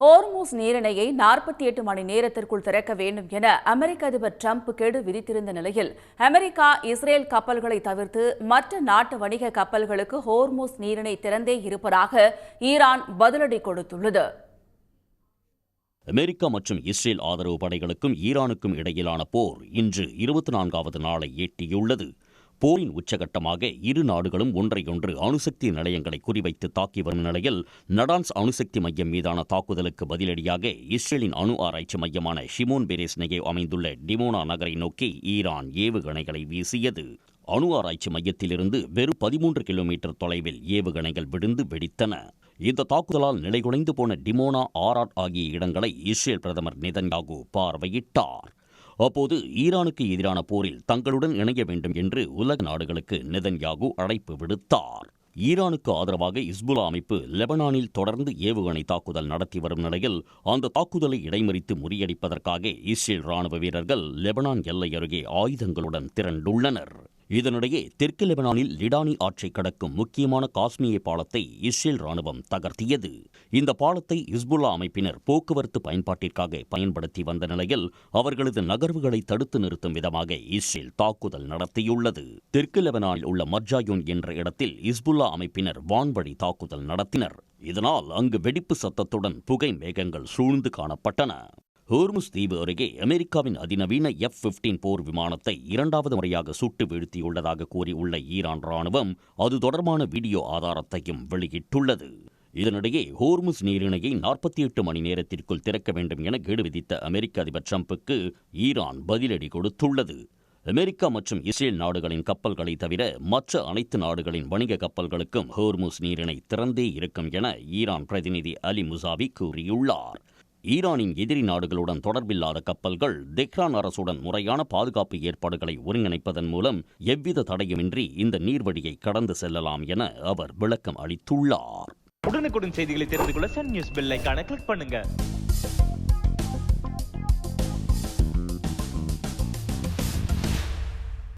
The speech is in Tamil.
ஹோர்மூஸ் நீரிணையை 48 மணி நேரத்திற்குள் திறக்க வேண்டும் என அமெரிக்க அதிபர் டிரம்ப் கெடு விதித்திருந்த நிலையில் அமெரிக்கா இஸ்ரேல் கப்பல்களை தவிர்த்து மற்ற நாட்டு வணிக கப்பல்களுக்கு ஹோர்மூஸ் நீரிணை திறந்தே இருப்பதாக ஈரான் பதிலடி கொடுத்துள்ளது. அமெரிக்கா மற்றும் இஸ்ரேல் ஆதரவு படைகளுக்கும் ஈரானுக்கும் இடையிலான போர் இன்று 24வது நாளை எட்டியுள்ளது. போரின் உச்சகட்டமாக இரு நாடுகளும் ஒன்றையொன்று அணுசக்தி நிலையங்களை குறிவைத்து தாக்கி வரும் நிலையில் நடான்ஸ் அணுசக்தி மையம் மீதான தாக்குதலுக்கு பதிலடியாக இஸ்ரேலின் அணு ஆராய்ச்சி மையமான ஷிமோன் பெரேஸ் நகரில் அமைந்துள்ள டிமோனா நகரை நோக்கி ஈரான் ஏவுகணைகளை வீசியது. அணு ஆராய்ச்சி மையத்திலிருந்து வெறும் 13 கிலோமீட்டர் தொலைவில் ஏவுகணைகள் விழுந்து வெடித்தன. இந்த தாக்குதலால் நிலைகுலைந்து போன டிமோனா, ஆராட் ஆகிய இடங்களை இஸ்ரேல் பிரதமர் நெதன்யாகு பார்வையிட்டார். அப்போது ஈரானுக்கு எதிரான போரில் தங்களுடன் இணைய வேண்டும் என்று உலக நாடுகளுக்கு நெதன்யாகு அழைப்பு விடுத்தார். ஈரானுக்கு ஆதரவாக இஸ்புல்லா அமைப்பு லெபனானில் தொடர்ந்து ஏவுகணை தாக்குதல் நடத்தி வரும் நிலையில் அந்த தாக்குதலை இடைமறித்து முறியடிப்பதற்காக இஸ்ரேல் ராணுவ வீரர்கள் லெபனான் எல்லை அருகே ஆயுதங்களுடன் திரண்டுள்ளனர். இதனிடையே தெற்கு லெபனானில் லிடானி ஆற்றை கடக்கும் முக்கியமான காஸ்மிய பாலத்தை இஸ்ரேல் ராணுவம் தகர்த்தியது. இந்த பாலத்தை இஸ்புல்லா அமைப்பினர் போக்குவரத்து பயன்பாட்டிற்காக பயன்படுத்தி வந்த நிலையில் அவர்களது நகர்வுகளை தடுத்து நிறுத்தும் விதமாக இஸ்ரேல் தாக்குதல் நடத்தியுள்ளது. தெற்கு லெபனானில் உள்ள மர்ஜாயூன் என்ற இடத்தில் இஸ்புல்லா அமைப்பினர் வான்வழி தாக்குதல் நடத்தினர். இதனால் அங்கு வெடிப்பு சத்தத்துடன் புகை மேகங்கள் சூழ்ந்து காணப்பட்டன. ஹோர்முஸ் தீவு அருகே அமெரிக்காவின் அதிநவீன F-15 போர் விமானத்தை 2வது முறையாக சுட்டு வீழ்த்தியுள்ளதாக கூறியுள்ள ஈரான் ராணுவம் அது தொடர்பான வீடியோ ஆதாரத்தையும் வெளியிட்டுள்ளது. இதனிடையே ஹோர்முஸ் நீரிணையை 48 மணி நேரத்திற்குள் திறக்க வேண்டும் என கெடு விதித்த அமெரிக்க அதிபர் டிரம்புக்கு ஈரான் பதிலடி கொடுத்துள்ளது. அமெரிக்கா மற்றும் இஸ்ரேல் நாடுகளின் கப்பல்களை தவிர மற்ற அனைத்து நாடுகளின் வணிக கப்பல்களுக்கும் ஹோர்முஸ் நீரிணை திறந்தே இருக்கும் என ஈரான் பிரதிநிதி அலி முசாவி கூறியுள்ளார். ஈரானின் எதிரி நாடுகளுடன் தொடர்பில்லாத கப்பல்கள் தெஹ்ரான் அரசுடன் முறையான பாதுகாப்பு ஏற்பாடுகளை ஒருங்கிணைப்பதன் மூலம் எவ்வித தடையுமின்றி இந்த நீர்வழியை கடந்து செல்லலாம் என அவர் விளக்கம் அளித்துள்ளார். உடனுக்குடன் செய்திகளை தெரிந்து கொள்ள சன் நியூஸ் பெல் ஐகானை கிளிக் பண்ணுங்க.